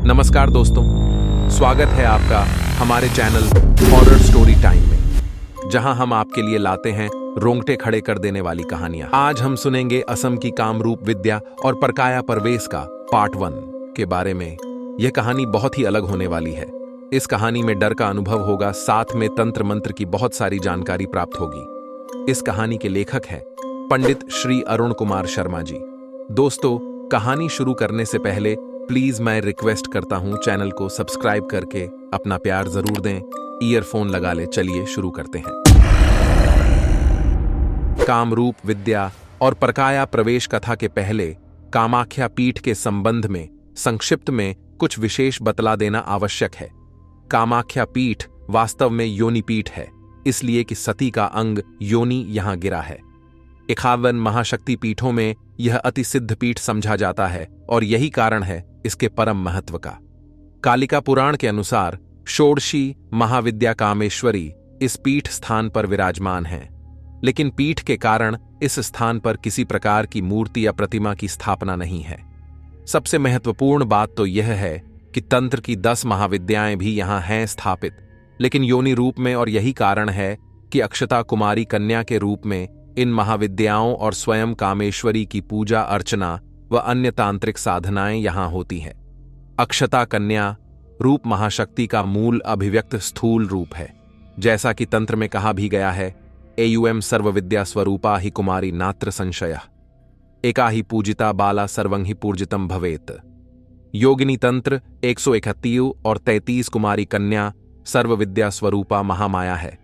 नमस्कार दोस्तों, स्वागत है आपका हमारे चैनल हॉरर स्टोरी टाइम में, जहां हम आपके लिए लाते हैं रोंगटे खड़े कर देने वाली कहानियां। आज हम सुनेंगे असम की कामरूप विद्या और परकाया परवेश का पार्ट 1 के बारे में। यह कहानी बहुत ही अलग होने वाली है। इस कहानी में डर का अनुभव होगा, साथ में तंत्र मंत्र की बहुत सारी जानकारी प्राप्त होगी। इस कहानी के लेखक हैं पंडित श्री अरुण कुमार शर्मा जी। दोस्तों, कहानी शुरू करने से पहले प्लीज मैं रिक्वेस्ट करता हूं, चैनल को सब्सक्राइब करके अपना प्यार जरूर दें। ईयरफोन लगा ले, चलिए शुरू करते हैं। कामरूप विद्या और परकाया प्रवेश कथा के पहले कामाख्या पीठ के संबंध में संक्षिप्त में कुछ विशेष बतला देना आवश्यक है। कामाख्या पीठ वास्तव में योनि पीठ है, इसलिए कि सती का अंग योनि यहां गिरा है। 51 महाशक्ति पीठों में यह अति सिद्ध पीठ समझा जाता है और यही कारण है इसके परम महत्व का। कालिका पुराण के अनुसार षोडशी महाविद्या कामेश्वरी इस पीठ स्थान पर विराजमान हैं, लेकिन पीठ के कारण इस स्थान पर किसी प्रकार की मूर्ति या प्रतिमा की स्थापना नहीं है। सबसे महत्वपूर्ण बात तो यह है कि तंत्र की 10 महाविद्याएं भी यहां हैं स्थापित, लेकिन योनि रूप में, और यही कारण है कि अक्षता कुमारी कन्या के रूप में इन महाविद्याओं और स्वयं कामेश्वरी की पूजा अर्चना व अन्य तांत्रिक साधनाएं यहां होती हैं। अक्षता कन्या रूप महाशक्ति का मूल अभिव्यक्त स्थूल रूप है, जैसा कि तंत्र में कहा भी गया है, एयुएम सर्वविद्या स्वरूपा ही कुमारी नात्र संशय, एका ही पूजिता बाला सर्वं ही पूजितम भवेत। योगिनी तंत्र 131 और 33 कुमारी कन्या सर्वविद्या स्वरूपा महामाया है।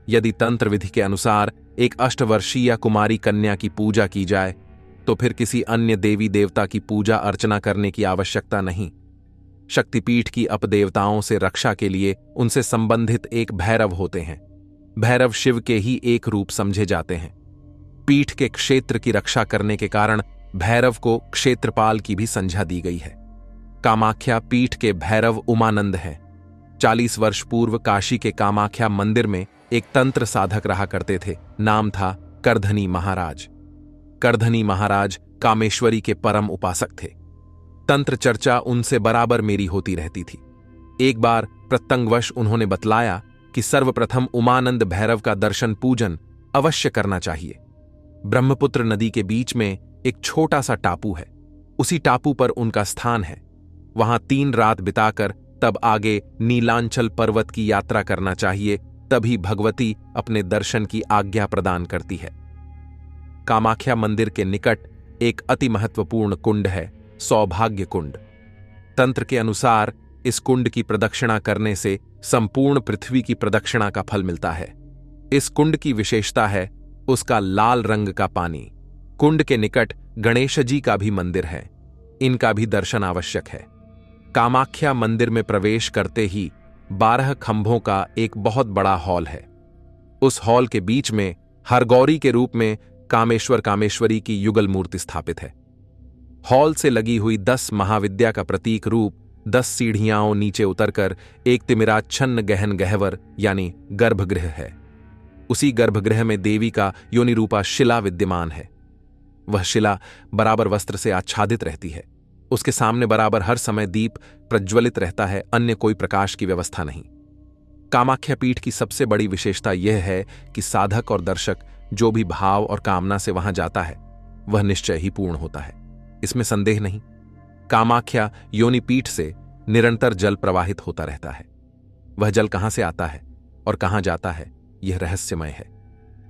यदि तंत्र विधि के अनुसार एक अष्टवर्षीय कुमारी कन्या की पूजा की जाए तो फिर किसी अन्य देवी देवता की पूजा अर्चना करने की आवश्यकता नहीं। शक्तिपीठ की अपदेवताओं से रक्षा के लिए उनसे संबंधित एक भैरव होते हैं। भैरव शिव के ही एक रूप समझे जाते हैं। पीठ के क्षेत्र की रक्षा करने के कारण भैरव को क्षेत्रपाल की भी संज्ञा दी गई है। कामाख्या पीठ के भैरव उमानंद हैं। 40 वर्ष पूर्व काशी के कामाख्या मंदिर में एक तंत्र साधक रहा करते थे। नाम था करधनी महाराज। करधनी महाराज कामेश्वरी के परम उपासक थे। तंत्र चर्चा उनसे बराबर मेरी होती रहती थी। एक बार प्रत्यंगवश उन्होंने बतलाया कि सर्वप्रथम उमानंद भैरव का दर्शन पूजन अवश्य करना चाहिए। ब्रह्मपुत्र नदी के बीच में एक छोटा सा टापू है, उसी टापू पर उनका स्थान है। वहां 3 रात बिताकर तब आगे नीलांचल पर्वत की यात्रा करना चाहिए, तभी भगवती अपने दर्शन की आज्ञा प्रदान करती है। कामाख्या मंदिर के निकट एक अति महत्वपूर्ण कुंड है, सौभाग्य कुंड। तंत्र के अनुसार इस कुंड की प्रदक्षिणा करने से संपूर्ण पृथ्वी की प्रदक्षिणा का फल मिलता है। इस कुंड की विशेषता है उसका लाल रंग का पानी। कुंड के निकट गणेश जी का भी मंदिर है, इनका भी दर्शन आवश्यक है। कामाख्या मंदिर में प्रवेश करते ही 12 खंभों का एक बहुत बड़ा हॉल है। उस हॉल के बीच में हरगौरी के रूप में कामेश्वर कामेश्वरी की युगल मूर्ति स्थापित है। हॉल से लगी हुई 10 महाविद्या का प्रतीक रूप 10 सीढ़ियां नीचे उतरकर एक तिमिराच्छन्न गहन गह्वर यानी गर्भगृह है। उसी गर्भगृह में देवी का योनि रूपा शिला विद्यमान है। वह शिला बराबर वस्त्र से आच्छादित रहती है। उसके सामने बराबर हर समय दीप प्रज्वलित रहता है, अन्य कोई प्रकाश की व्यवस्था नहीं। कामाख्या पीठ की सबसे बड़ी विशेषता यह है कि साधक और दर्शक जो भी भाव और कामना से वहां जाता है वह निश्चय ही पूर्ण होता है, इसमें संदेह नहीं। कामाख्या योनि पीठ से निरंतर जल प्रवाहित होता रहता है। वह जल कहां से आता है और कहां जाता है, यह रहस्यमय है।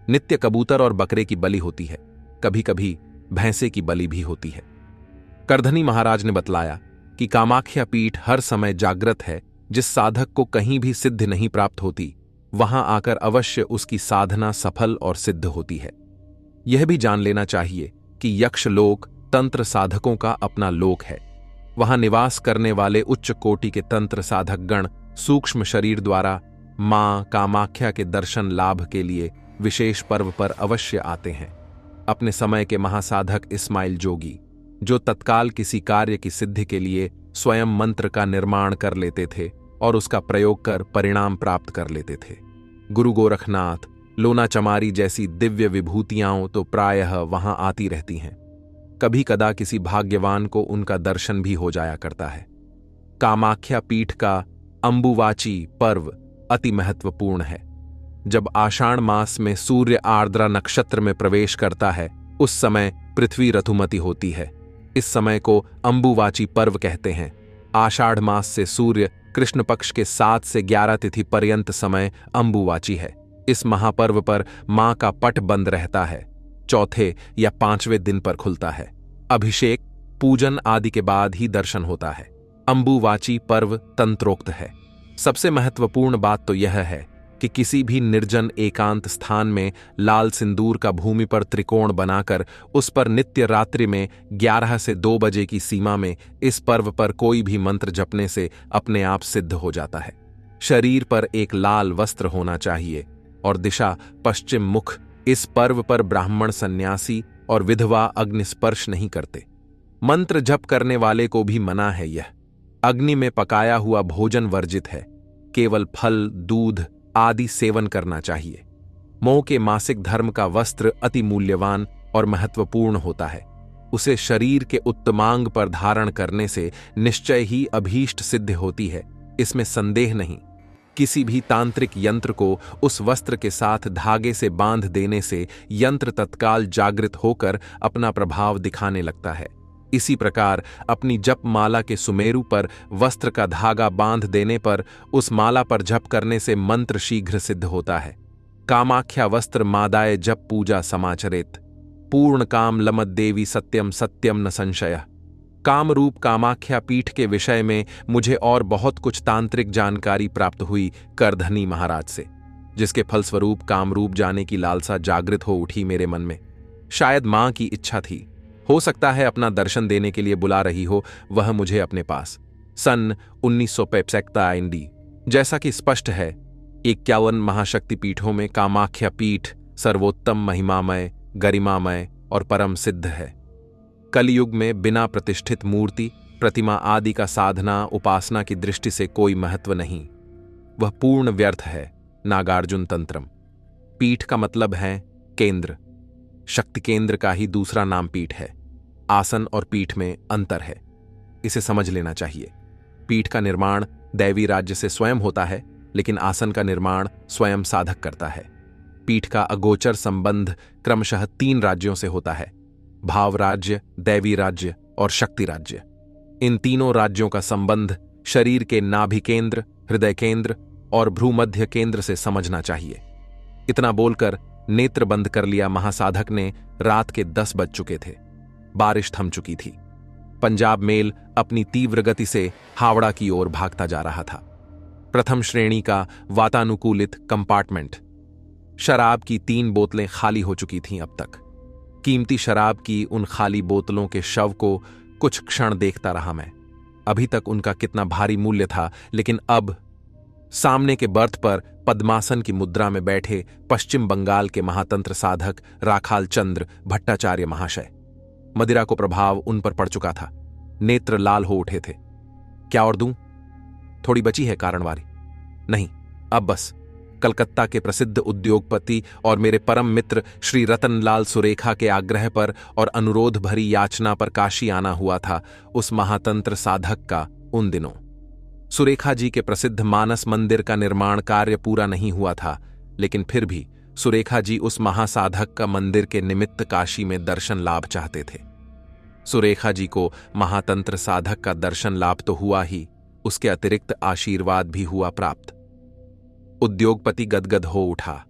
नित्य कबूतर और बकरे की बलि होती है, कभी कभी भैंसे की बलि भी होती है। करधनी महाराज ने बतलाया कि कामाख्या पीठ हर समय जागृत है। जिस साधक को कहीं भी सिद्धि नहीं प्राप्त होती, वहां आकर अवश्य उसकी साधना सफल और सिद्ध होती है। यह भी जान लेना चाहिए कि यक्ष लोक तंत्र साधकों का अपना लोक है। वहां निवास करने वाले उच्च कोटि के तंत्र साधक गण सूक्ष्म शरीर द्वारा मां कामाख्या के दर्शन लाभ के लिए विशेष पर्व पर अवश्य आते हैं। अपने समय के महासाधक इस्माइल जोगी, जो तत्काल किसी कार्य की सिद्धि के लिए स्वयं मंत्र का निर्माण कर लेते थे और उसका प्रयोग कर परिणाम प्राप्त कर लेते थे। गुरु गोरखनाथ, लोना चमारी जैसी दिव्य विभूतियां तो प्रायः वहां आती रहती हैं। कभी कदा किसी भाग्यवान को उनका दर्शन भी हो जाया करता है। कामाख्या पीठ का अंबुवाची पर्व अति महत्वपूर्ण है। जब आषाढ़ मास में सूर्य आर्द्रा नक्षत्र में प्रवेश करता है, उस समय पृथ्वी ऋतुमती होती है। इस समय को अंबुवाची पर्व कहते हैं। आषाढ़ मास से सूर्य कृष्ण पक्ष के 7 से 11 तिथि पर्यंत समय अंबुवाची है। इस महापर्व पर मां का पट बंद रहता है, चौथे या 5वें दिन पर खुलता है। अभिषेक, पूजन आदि के बाद ही दर्शन होता है। अंबुवाची पर्व तंत्रोक्त है। सबसे महत्वपूर्ण बात तो यह है कि किसी भी निर्जन एकांत स्थान में लाल सिंदूर का भूमि पर त्रिकोण बनाकर उस पर नित्य रात्रि में 11 से 2 बजे की सीमा में इस पर्व पर कोई भी मंत्र जपने से अपने आप सिद्ध हो जाता है। शरीर पर एक लाल वस्त्र होना चाहिए और दिशा पश्चिम मुख। इस पर्व पर ब्राह्मण, सन्यासी और विधवा अग्नि स्पर्श नहीं करते। मंत्र जप करने वाले को भी मना है। यह अग्नि में पकाया हुआ भोजन वर्जित है। केवल फल, दूध आदि सेवन करना चाहिए। मोह के मासिक धर्म का वस्त्र अति मूल्यवान और महत्वपूर्ण होता है। उसे शरीर के उत्तमांग पर धारण करने से निश्चय ही अभीष्ट सिद्ध होती है, इसमें संदेह नहीं। किसी भी तांत्रिक यंत्र को उस वस्त्र के साथ धागे से बांध देने से यंत्र तत्काल जागृत होकर अपना प्रभाव दिखाने लगता है। इसी प्रकार अपनी जप माला के सुमेरु पर वस्त्र का धागा बांध देने पर उस माला पर जप करने से मंत्र शीघ्र सिद्ध होता है। कामाख्या वस्त्र मादाय जप पूजा समाचरेत, पूर्ण काम लमद देवी सत्यम सत्यम न संशय। कामरूप कामाख्या पीठ के विषय में मुझे और बहुत कुछ तांत्रिक जानकारी प्राप्त हुई करधनी महाराज से, जिसके फलस्वरूप कामरूप जाने की लालसा जागृत हो उठी मेरे मन में। शायद मां की इच्छा थी, हो सकता है अपना दर्शन देने के लिए बुला रही हो वह मुझे अपने पास। सन 1965 आईएनडी। जैसा कि स्पष्ट है, 51 महाशक्ति पीठों में कामाख्या पीठ सर्वोत्तम, महिमामय, गरिमामय और परम सिद्ध है। कलयुग में बिना प्रतिष्ठित मूर्ति, प्रतिमा आदि का साधना उपासना की दृष्टि से कोई महत्व नहीं, वह पूर्ण व्यर्थ है। नागार्जुन तंत्रम। पीठ का मतलब है केंद्र। शक्ति केंद्र का ही दूसरा नाम पीठ है। आसन और पीठ में अंतर है, इसे समझ लेना चाहिए। पीठ का निर्माण दैवी राज्य से स्वयं होता है, लेकिन आसन का निर्माण स्वयं साधक करता है। पीठ का अगोचर संबंध क्रमशः 3 राज्यों से होता है: भाव राज्य, दैवी राज्य और शक्ति राज्य। इन तीनों राज्यों का संबंध शरीर के नाभि केंद्र, हृदय केंद्र और भ्रूमध्य केंद्र से समझना चाहिए। इतना बोलकर नेत्र बंद कर लिया महासाधक ने। रात के 10 बज चुके थे। बारिश थम चुकी थी। पंजाब मेल अपनी तीव्र गति से हावड़ा की ओर भागता जा रहा था। प्रथम श्रेणी का वातानुकूलित कंपार्टमेंट। शराब की 3 बोतलें खाली हो चुकी थीं अब तक। कीमती शराब की उन खाली बोतलों के शव को कुछ क्षण देखता रहा मैं। अभी तक उनका कितना भारी मूल्य था, लेकिन अब सामने के बर्थ पर पद्मासन की मुद्रा में बैठे पश्चिम बंगाल के महातंत्र साधक राखाल चंद्र भट्टाचार्य महाशय। मदिरा को प्रभाव उन पर पड़ चुका था। नेत्र लाल हो उठे थे। क्या और दूं? थोड़ी बची है कारणवारी? नहीं, अब बस। कलकत्ता के प्रसिद्ध उद्योगपति और मेरे परम मित्र श्री रतनलाल सुरेखा के आग्रह पर और अनुरोध भरी याचना पर काशी आना हुआ था उस महातंत्र साधक का उन दिनों। सुरेखा जी के प्रसिद्ध मानस मंदिर का निर्माण कार्य पूरा नहीं हुआ था, लेकिन फिर भी सुरेखा जी उस महासाधक का मंदिर के निमित्त काशी में दर्शन लाभ चाहते थे। सुरेखा जी को महातंत्र साधक का दर्शन लाभ तो हुआ ही, उसके अतिरिक्त आशीर्वाद भी हुआ प्राप्त। उद्योगपति गदगद हो उठा।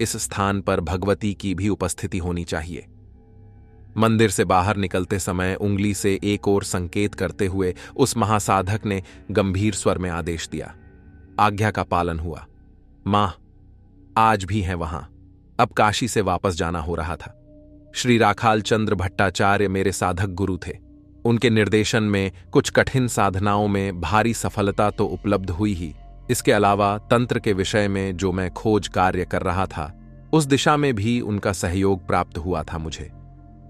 इस स्थान पर भगवती की भी उपस्थिति होनी चाहिए। मंदिर से बाहर निकलते समय उंगली से एक और संकेत करते हुए उस महासाधक ने गंभीर स्वर में आदेश दिया। आज्ञा का पालन हुआ। मां आज भी हैं वहां। अब काशी से वापस जाना हो रहा था। श्री राखाल चंद्र भट्टाचार्य मेरे साधक गुरु थे। उनके निर्देशन में कुछ कठिन साधनाओं में भारी सफलता तो उपलब्ध हुई ही, इसके अलावा तंत्र के विषय में जो मैं खोज कार्य कर रहा था, उस दिशा में भी उनका सहयोग प्राप्त हुआ था मुझे।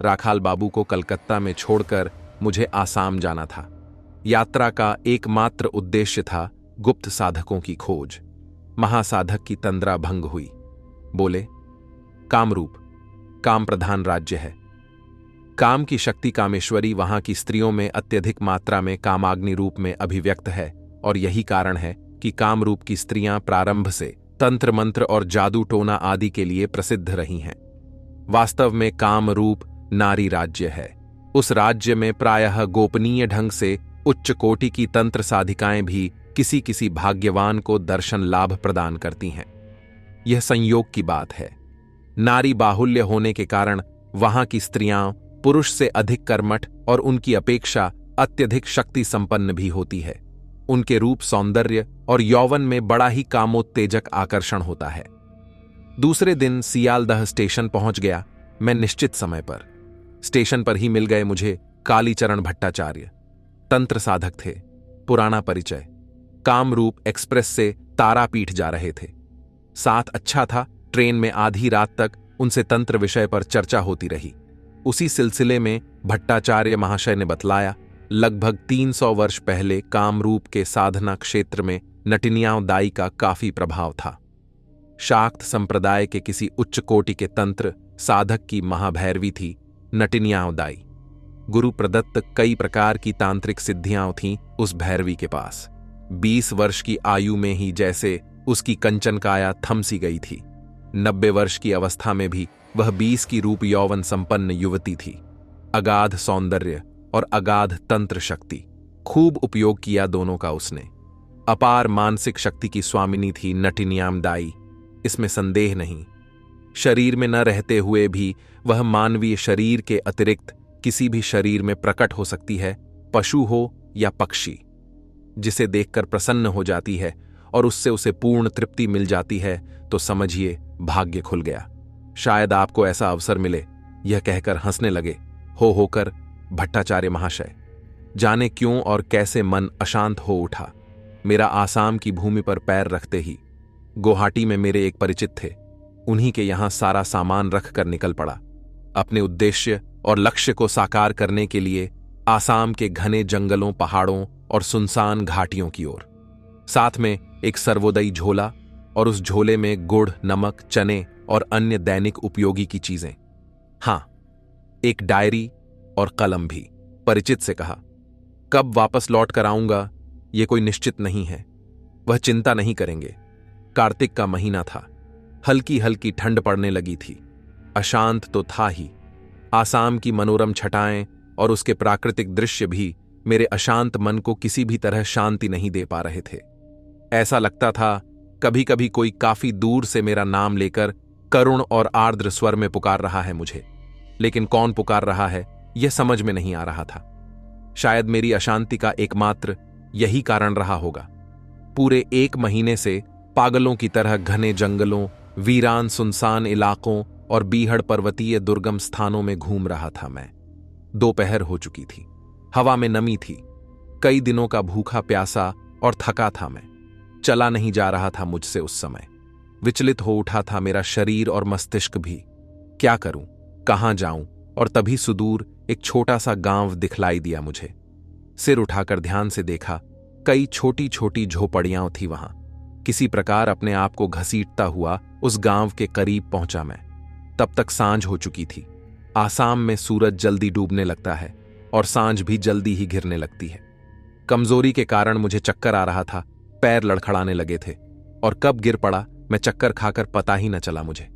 राखाल बाबू को कलकत्ता में छोड़कर मुझे आसाम जाना था। यात्रा का एकमात्र उद्देश्य था गुप्त साधकों की खोज। महासाधक की तंद्रा भंग हुई। बोले, कामरूप काम प्रधान राज्य है। काम की शक्ति कामेश्वरी वहां की स्त्रियों में अत्यधिक मात्रा में कामाग्नि रूप में अभिव्यक्त है और यही कारण है कि काम रूप की स्त्रियां प्रारंभ से तंत्र मंत्र और जादू टोना आदि के लिए प्रसिद्ध रही हैं। वास्तव में काम रूप नारी राज्य है। उस राज्य में प्रायः गोपनीय ढंग से उच्च कोटि की तंत्र साधिकाएं भी किसी किसी भाग्यवान को दर्शन लाभ प्रदान करती हैं। यह संयोग की बात है। नारी बाहुल्य होने के कारण वहां की स्त्रियां पुरुष से अधिक कर्मठ और उनकी अपेक्षा अत्यधिक शक्ति संपन्न भी होती है। उनके रूप सौंदर्य और यौवन में बड़ा ही कामोत्तेजक आकर्षण होता है। दूसरे दिन सियालदह स्टेशन पहुंच गया मैं निश्चित समय पर। स्टेशन पर ही मिल गए मुझे कालीचरण भट्टाचार्य। तंत्र साधक थे, पुराना परिचय। कामरूप एक्सप्रेस से तारापीठ जा रहे थे। साथ अच्छा था, ट्रेन में आधी रात तक उनसे तंत्र विषय पर चर्चा होती रही। उसी सिलसिले में भट्टाचार्य महाशय ने बतलाया, लगभग 300 वर्ष पहले कामरूप के साधना क्षेत्र में नटिनियाओं दाई का काफी प्रभाव था। शाक्त संप्रदाय के किसी उच्च कोटि के तंत्र साधक की महाभैरवी थी नटिनियाओं दाई। गुरु प्रदत्त कई प्रकार की तांत्रिक सिद्धियां थीं उस भैरवी के पास। 20 वर्ष की आयु में ही जैसे उसकी कंचन काया थम सी गई थी। 90 वर्ष की अवस्था में भी वह 20 की रूप यौवन संपन्न युवती थी। अगाध सौंदर्य और अगाध तंत्र शक्ति, खूब उपयोग किया दोनों का उसने। अपार मानसिक शक्ति की स्वामिनी थी नटिनियाम दाई, इसमें संदेह नहीं। शरीर में न रहते हुए भी वह मानवीय शरीर के अतिरिक्त किसी भी शरीर में प्रकट हो सकती है, पशु हो या पक्षी, जिसे देखकर प्रसन्न हो जाती है और उससे उसे पूर्ण तृप्ति मिल जाती है, तो समझिए भाग्य खुल गया। शायद आपको ऐसा अवसर मिले। यह कहकर हंसने लगे हो होकर भट्टाचार्य महाशय। जाने क्यों और कैसे मन अशांत हो उठा। मेरा आसाम की भूमि पर पैर रखते ही गुवाहाटी में मेरे एक परिचित थे, उन्हीं के यहां सारा सामान रख कर निकल पड़ा अपने उद्देश्य और लक्ष्य को साकार करने के लिए आसाम के घने जंगलों, पहाड़ों और सुनसान घाटियों की ओर। साथ में एक सर्वोदयी झोला और उस झोले में गुड़, नमक, चने और अन्य दैनिक उपयोगी की चीजें। हां, एक डायरी और कलम भी। परिचित से कहा, कब वापस लौट कर आऊंगा यह कोई निश्चित नहीं है। वह चिंता नहीं करेंगे। कार्तिक का महीना था, हल्की हल्की ठंड पड़ने लगी थी। अशांत तो था ही। आसाम की मनोरम छटाएं और उसके प्राकृतिक दृश्य भी मेरे अशांत मन को किसी भी तरह शांति नहीं दे पा रहे थे। ऐसा लगता था कभी कभी कोई काफी दूर से मेरा नाम लेकर करुण और आर्द्र स्वर में पुकार रहा है मुझे, लेकिन कौन पुकार रहा है यह समझ में नहीं आ रहा था। शायद मेरी अशांति का एकमात्र यही कारण रहा होगा। पूरे 1 महीने से पागलों की तरह घने जंगलों, वीरान सुनसान इलाकों और बीहड़ पर्वतीय दुर्गम स्थानों में घूम रहा था मैं। दोपहर हो चुकी थी, हवा में नमी थी। कई दिनों का भूखा प्यासा और थका था मैं। चला नहीं जा रहा था मुझसे उस समय। विचलित हो उठा था मेरा शरीर और मस्तिष्क भी। क्या करूं, कहां जाऊं? और तभी सुदूर एक छोटा सा गांव दिखलाई दिया मुझे। सिर उठाकर ध्यान से देखा, कई छोटी छोटी झोपड़ियां थी वहां। किसी प्रकार अपने आप को घसीटता हुआ उस गांव के करीब पहुंचा मैं। तब तक सांझ हो चुकी थी। आसाम में सूरज जल्दी डूबने लगता है और सांझ भी जल्दी ही घिरने लगती है। कमजोरी के कारण मुझे चक्कर आ रहा था, पैर लड़खड़ाने लगे थे और कब गिर पड़ा मैं चक्कर खाकर पता ही न चला मुझे।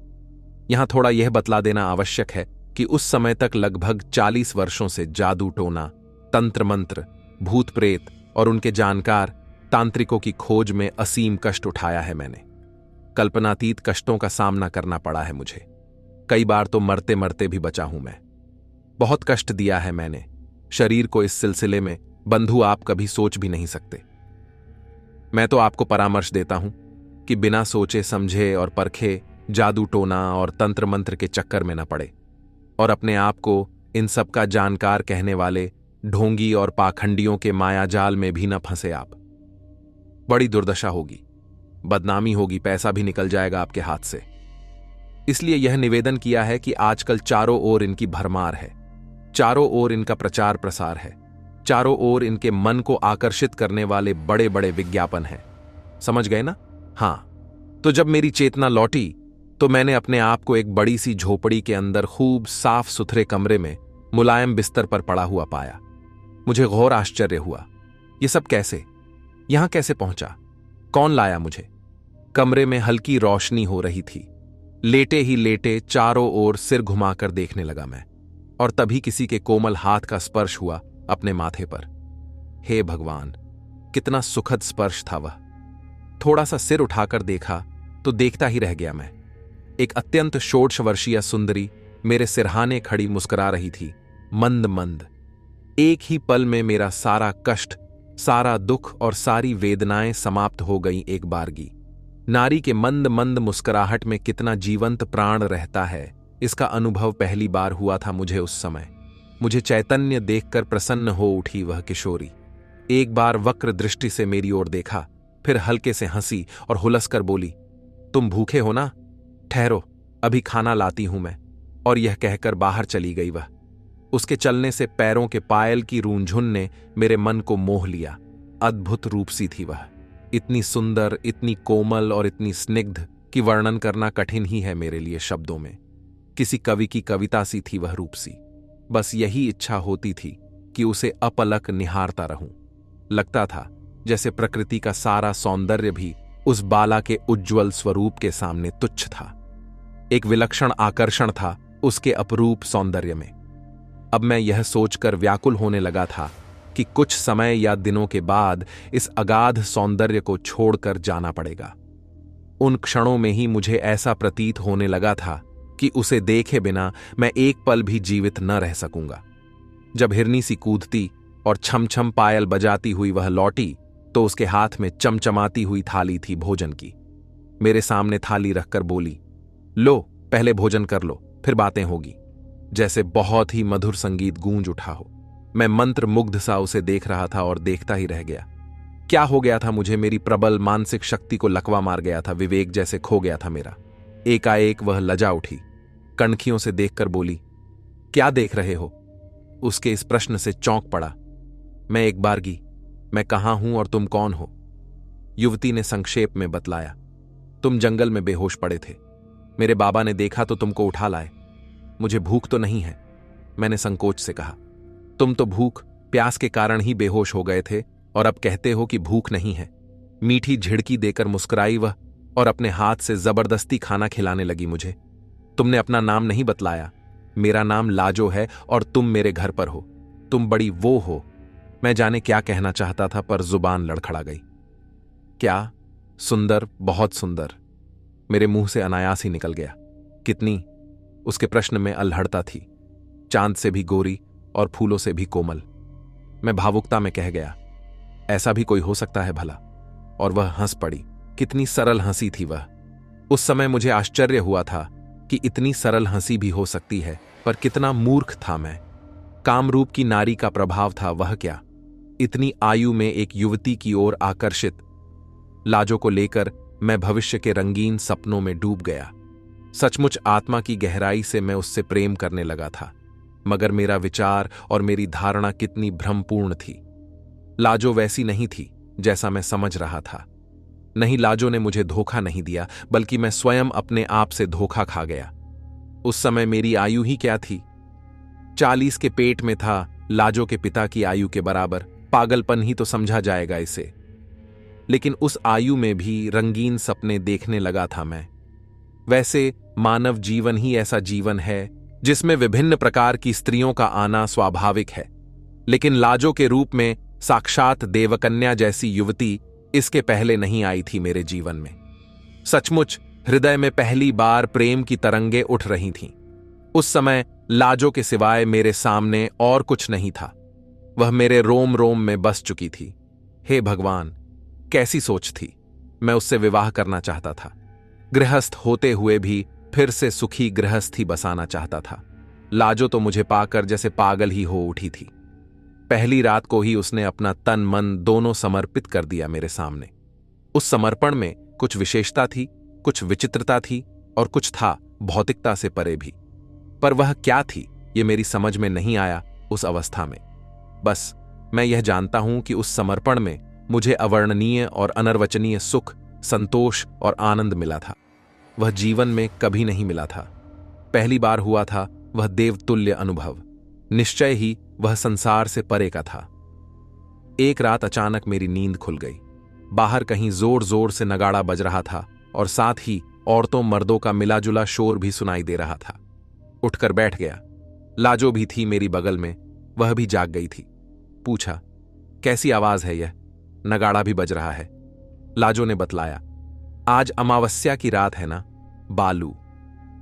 यहां थोड़ा यह बतला देना आवश्यक है कि उस समय तक लगभग 40 वर्षों से जादू टोना, तंत्र मंत्र, भूत प्रेत और उनके जानकार तांत्रिकों की खोज में असीम कष्ट उठाया है मैंने। कल्पनातीत कष्टों का सामना करना पड़ा है मुझे। कई बार तो मरते मरते भी बचा हूं मैं। बहुत कष्ट दिया है मैंने शरीर को। इस सिलसिले में बंधु आप कभी सोच भी नहीं सकते। मैं तो आपको परामर्श देता हूं कि बिना सोचे समझे और परखे जादू टोना और तंत्र मंत्र के चक्कर में न पड़े और अपने आप को इन सब का जानकार कहने वाले ढोंगी और पाखंडियों के मायाजाल में भी न फंसे आप। बड़ी दुर्दशा होगी, बदनामी होगी, पैसा भी निकल जाएगा आपके हाथ से। इसलिए यह निवेदन किया है कि आजकल चारों ओर इनकी भरमार है, चारों ओर इनका प्रचार प्रसार है, चारों ओर इनके मन को आकर्षित करने वाले बड़े बड़े विज्ञापन हैं। समझ गए ना? हां, तो जब मेरी चेतना लौटी तो मैंने अपने आप को एक बड़ी सी झोपड़ी के अंदर खूब साफ सुथरे कमरे में मुलायम बिस्तर पर पड़ा हुआ पाया। मुझे गौर आश्चर्य हुआ। ये सब कैसे? यहां कैसे पहुंचा? कौन लाया मुझे? कमरे में हल्की रोशनी हो रही थी। लेटे ही लेटे चारों ओर सिर घुमाकर देखने लगा मैं, और तभी किसी के कोमल हाथ का स्पर्श हुआ अपने माथे पर। हे भगवान, कितना सुखद स्पर्श था वह। थोड़ा सा सिर उठाकर देखा तो देखता ही रह गया मैं। एक अत्यंत षोडशवर्षीय सुंदरी मेरे सिरहाने खड़ी मुस्कुरा रही थी, मंद मंद। एक ही पल में मेरा सारा कष्ट, सारा दुख और सारी वेदनाएं समाप्त हो गईं एक बारगी। नारी के मंद मंद मुस्कुराहट में कितना जीवंत प्राण रहता है, इसका अनुभव पहली बार हुआ था मुझे उस समय। मुझे चैतन्य देखकर प्रसन्न हो उठी वह किशोरी। एक बार वक्र दृष्टि से मेरी ओर देखा, फिर हल्के से हंसी और हुलसकर बोली, तुम भूखे हो ना? ठहरो, अभी खाना लाती हूं मैं। और यह कहकर बाहर चली गई वह। उसके चलने से पैरों के पायल की रूंझुन ने मेरे मन को मोह लिया। अद्भुत रूप सी थी वह, इतनी सुंदर, इतनी कोमल और इतनी स्निग्ध कि वर्णन करना कठिन ही है मेरे लिए शब्दों में। किसी कवि की कविता सी थी वह रूप सी। बस यही इच्छा होती थी कि उसे अपलक निहारता रहूं। लगता था जैसे प्रकृति का सारा सौंदर्य भी उस बाला के उज्ज्वल स्वरूप के सामने तुच्छ था। एक विलक्षण आकर्षण था उसके अपरूप सौंदर्य में। अब मैं यह सोचकर व्याकुल होने लगा था कि कुछ समय या दिनों के बाद इस अगाध सौंदर्य को छोड़कर जाना पड़ेगा। उन क्षणों में ही मुझे ऐसा प्रतीत होने लगा था कि उसे देखे बिना मैं एक पल भी जीवित न रह सकूंगा। जब हिरनी सी कूदती और छम छम पायल बजाती हुई वह लौटी तो उसके हाथ में चमचमाती हुई थाली थी भोजन की। मेरे सामने थाली रखकर बोली, लो पहले भोजन कर लो, फिर बातें होगी। जैसे बहुत ही मधुर संगीत गूंज उठा हो। मैं मंत्र मुग्ध सा उसे देख रहा था और देखता ही रह गया। क्या हो गया था मुझे? मेरी प्रबल मानसिक शक्ति को लकवा मार गया था, विवेक जैसे खो गया था मेरा। एकाएक वह लजा उठी, कणखियों से देखकर बोली, क्या देख रहे हो? उसके इस प्रश्न से चौंक पड़ा। मैं एक बारगी, मैं कहां हूं और तुम कौन हो? युवती ने संक्षेप में बतलाया, तुम जंगल में बेहोश पड़े थे। मेरे बाबा ने देखा तो तुमको उठा लाए। मुझे भूख तो नहीं है, मैंने संकोच से कहा। तुम तो भूख प्यास के कारण ही बेहोश हो गए थे और अब कहते हो कि भूख नहीं है। मीठी झिड़की देकर मुस्कुराई वह और अपने हाथ से जबरदस्ती खाना खिलाने लगी मुझे। तुमने अपना नाम नहीं बतलाया। मेरा नाम लाजो है और तुम मेरे घर पर हो। तुम बड़ी वो हो। मैं जाने क्या कहना चाहता था पर जुबान लड़खड़ा गई। क्या? सुंदर, बहुत सुंदर, मेरे मुंह से अनायास ही निकल गया। कितनी? उसके प्रश्न में अल्हड़ता थी। चांद से भी गोरी और फूलों से भी कोमल। मैं भावुकता में कह गया, ऐसा भी कोई हो सकता है भला? और वह हंस पड़ी। कितनी सरल हंसी थी वह। उस समय मुझे आश्चर्य हुआ था कि इतनी सरल हंसी भी हो सकती है, पर कितना मूर्ख था मैं। कामरूप की नारी का प्रभाव था वह क्या। इतनी आयु में एक युवती की ओर आकर्षित। लाजो को लेकर मैं भविष्य के रंगीन सपनों में डूब गया। सचमुच आत्मा की गहराई से मैं उससे प्रेम करने लगा था, मगर मेरा विचार और मेरी धारणा कितनी भ्रमपूर्ण थी। लाजो वैसी नहीं थी जैसा मैं समझ रहा था। नहीं, लाजो ने मुझे धोखा नहीं दिया, बल्कि मैं स्वयं अपने आप से धोखा खा गया। उस समय मेरी आयु ही क्या थी? 40 के पेट में था, लाजो के पिता की आयु के बराबर। पागलपन ही तो समझा जाएगा इसे। लेकिन उस आयु में भी रंगीन सपने देखने लगा था मैं। वैसे मानव जीवन ही ऐसा जीवन है जिसमें विभिन्न प्रकार की स्त्रियों का आना स्वाभाविक है, लेकिन लाजो के रूप में साक्षात देवकन्या जैसी युवती इसके पहले नहीं आई थी मेरे जीवन में। सचमुच हृदय में पहली बार प्रेम की तरंगें उठ रही थीं। उस समय लाजो के सिवाय मेरे सामने और कुछ नहीं था। वह मेरे रोम रोम में बस चुकी थी। हे भगवान, कैसी सोच थी! मैं उससे विवाह करना चाहता था। गृहस्थ होते हुए भी फिर से सुखी गृहस्थी बसाना चाहता था। लाजो तो मुझे पाकर जैसे पागल ही हो उठी थी। पहली रात को ही उसने अपना तन मन दोनों समर्पित कर दिया मेरे सामने। उस समर्पण में कुछ विशेषता थी, कुछ विचित्रता थी और कुछ था भौतिकता से परे भी। पर वह क्या थी ये मेरी समझ में नहीं आया उस अवस्था में। बस मैं यह जानता हूं कि उस समर्पण में मुझे अवर्णनीय और अनर्वचनीय सुख, संतोष और आनंद मिला था। वह जीवन में कभी नहीं मिला था। पहली बार हुआ था वह देवतुल्य अनुभव। निश्चय ही वह संसार से परे का था। एक रात अचानक मेरी नींद खुल गई। बाहर कहीं जोर जोर से नगाड़ा बज रहा था और साथ ही औरतों मर्दों का मिलाजुला शोर भी सुनाई दे रहा था। उठकर बैठ गया। लाजो भी थी मेरी बगल में, वह भी जाग गई थी। पूछा, कैसी आवाज है यह? नगाड़ा भी बज रहा है। लाजो ने बतलाया, आज अमावस्या की रात है ना, बालू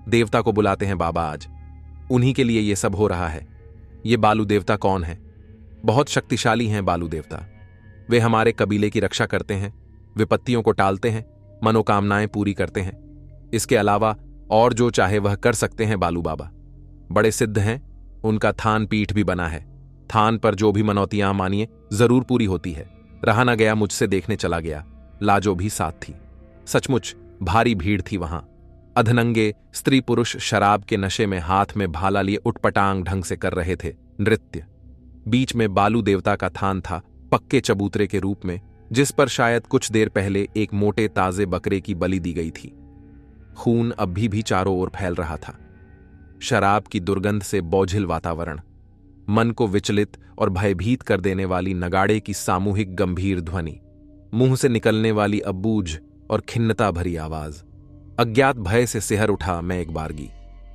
देवता को बुलाते हैं बाबा आज, उन्हीं के लिए यह सब हो रहा है। ये बालू देवता कौन है? बहुत शक्तिशाली हैं बालू देवता। वे हमारे कबीले की रक्षा करते हैं, विपत्तियों को टालते हैं, मनोकामनाएं पूरी करते हैं। इसके अलावा और जो चाहे वह कर सकते हैं बालू बाबा। बड़े सिद्ध हैं, उनका थान पीठ भी बना है। थान पर जो भी मनौतियां मानिए जरूर पूरी होती है। रहा न गया, मुझसे देखने चला गया। लाजो भी साथ थी। सचमुच भारी भीड़ थी वहां। अधनंगे स्त्री पुरुष शराब के नशे में हाथ में भाला लिए उटपटांग ढंग से कर रहे थे नृत्य। बीच में बालू देवता का थान था, पक्के चबूतरे के रूप में, जिस पर शायद कुछ देर पहले एक मोटे ताजे बकरे की बलि दी गई थी। खून अभी भी चारों ओर फैल रहा था। शराब की दुर्गंध से बोझिल वातावरण, मन को विचलित और भयभीत कर देने वाली नगाड़े की सामूहिक गंभीर ध्वनि, मुंह से निकलने वाली अबूझ और खिन्नता भरी आवाज। अज्ञात भय से सिहर उठा मैं एक बारगी,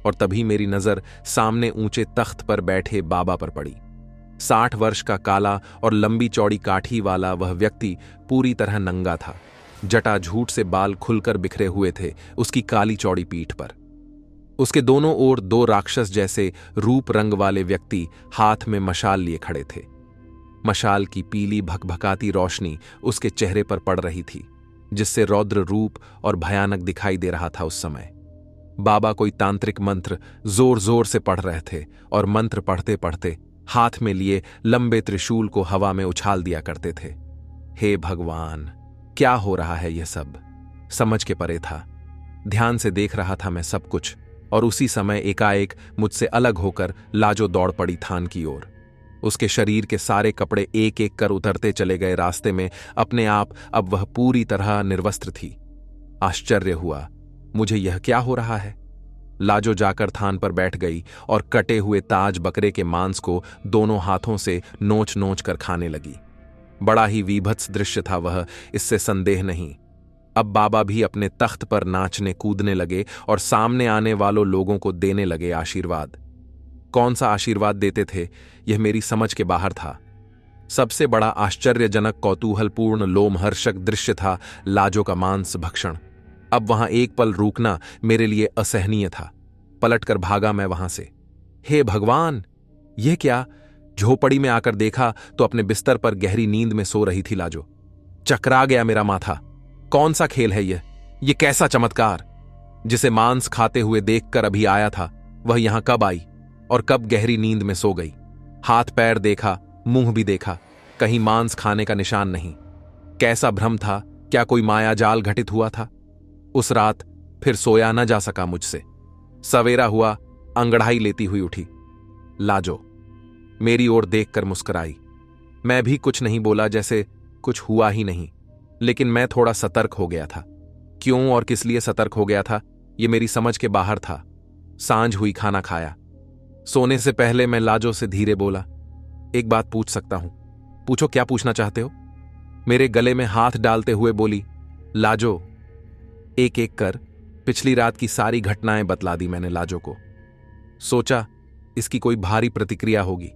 और तभी मेरी नजर सामने ऊंचे तख्त पर बैठे बाबा पर पड़ी। 60 वर्ष का काला और लंबी चौड़ी काठी वाला वह व्यक्ति पूरी तरह नंगा था। जटा झूठ से बाल खुलकर बिखरे हुए थे उसकी काली चौड़ी पीठ पर। उसके दोनों ओर 2 राक्षस जैसे रूप रंग वाले व्यक्ति हाथ में मशाल लिए खड़े थे। मशाल की पीली भकभकाती रोशनी उसके चेहरे पर पड़ रही थी, जिससे रौद्र रूप और भयानक दिखाई दे रहा था उस समय। बाबा कोई तांत्रिक मंत्र जोर जोर से पढ़ रहे थे और मंत्र पढ़ते पढ़ते हाथ में लिए लंबे त्रिशूल को हवा में उछाल दिया करते थे। हे भगवान, क्या हो रहा है यह सब? समझ के परे था। ध्यान से देख रहा था मैं सब कुछ, और उसी समय एकाएक मुझसे अलग होकर लाजो दौड़ पड़ी थान की ओर। उसके शरीर के सारे कपड़े एक एक कर उतरते चले गए रास्ते में। अपने आप अब वह पूरी तरह निर्वस्त्र थी। आश्चर्य हुआ, मुझे यह क्या हो रहा है? लाजो जाकर थान पर बैठ गई और कटे हुए ताज बकरे के मांस को दोनों हाथों से नोच नोच कर खाने लगी। बड़ा ही वीभत्स दृश्य था वह, इससे संदेह नहीं। अब बाबा भी अपने तख्त पर नाचने कूदने लगे और सामने आने वालों लोगों को देने लगे आशीर्वाद। कौन सा आशीर्वाद देते थे यह मेरी समझ के बाहर था। सबसे बड़ा आश्चर्यजनक कौतूहलपूर्ण लोमहर्षक दृश्य था लाजो का मांस भक्षण। अब वहां एक पल रुकना मेरे लिए असहनीय था। पलटकर भागा मैं वहां से। हे भगवान, यह क्या? झोपड़ी में आकर देखा तो अपने बिस्तर पर गहरी नींद में सो रही थी लाजो। चकरा गया मेरा माथा। कौन सा खेल है यह? यह कैसा चमत्कार? जिसे मांस खाते हुए देखकर अभी आया था, वह यहां कब आई और कब गहरी नींद में सो गई? हाथ पैर देखा, मुंह भी देखा, कहीं मांस खाने का निशान नहीं। कैसा भ्रम था? क्या कोई मायाजाल घटित हुआ था? उस रात फिर सोया न जा सका मुझसे। सवेरा हुआ, अंगड़ाई लेती हुई उठी। लाजो मेरी ओर देखकर मुस्कुराई। मैं भी कुछ नहीं बोला, जैसे कुछ हुआ ही नहीं। लेकिन मैं थोड़ा सतर्क हो गया था। क्यों और किस लिए सतर्क हो गया था, यह मेरी समझ के बाहर था। सांझ हुई, खाना खाया। सोने से पहले मैं लाजो से धीरे बोला, एक बात पूछ सकता हूं? पूछो, क्या पूछना चाहते हो? मेरे गले में हाथ डालते हुए बोली लाजो। एक एक कर पिछली रात की सारी घटनाएं बतला दी मैंने लाजो को। सोचा इसकी कोई भारी प्रतिक्रिया होगी,